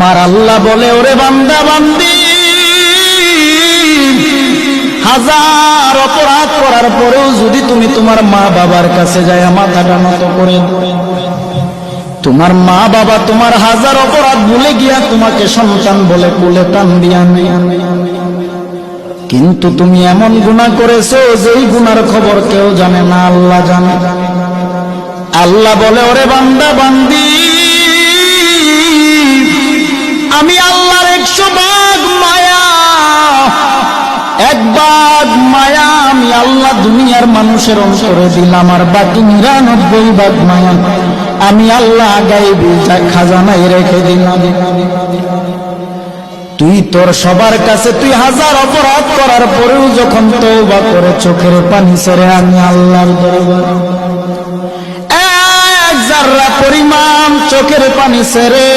আমার আল্লাহ বলে, ওরে বান্দা বান্দি, হাজার অপরাধ করার পরেও যদি তুমি তোমার মা বাবার কাছে যায় মাথাটা নত করে, তোমার মা বাবা তোমার হাজার অপরাধ ভুলে গিয়া তোমাকে সন্তান বলে কোলে টান দিয়া নেয়, কিন্তু তুমি এমন গুনাহ করেছো যেই গুনার খবর কেউ জানে না, আল্লাহ জানে। আল্লাহ বলে, ওরে বান্দা বান্দি, আমি আল্লাহর 100 ভাগ মায়া, 1 ভাগ মায়া আমি আল্লাহ দুনিয়ার মানুষের অন্তরে দিলাম, আর বাকি 99 ভাগ মায়া আমি আল্লাহ গায়বী খাজানায় রেখে দিলাম। তুই তোর সবার কাছে তুই হাজার অপরাধ করার পরেও যখন তওবা করে চোখের পানি ছেড়ে আমি আল্লাহর দরবারে 1 জাররা পরিমাণ চোখের পানি ছেড়ে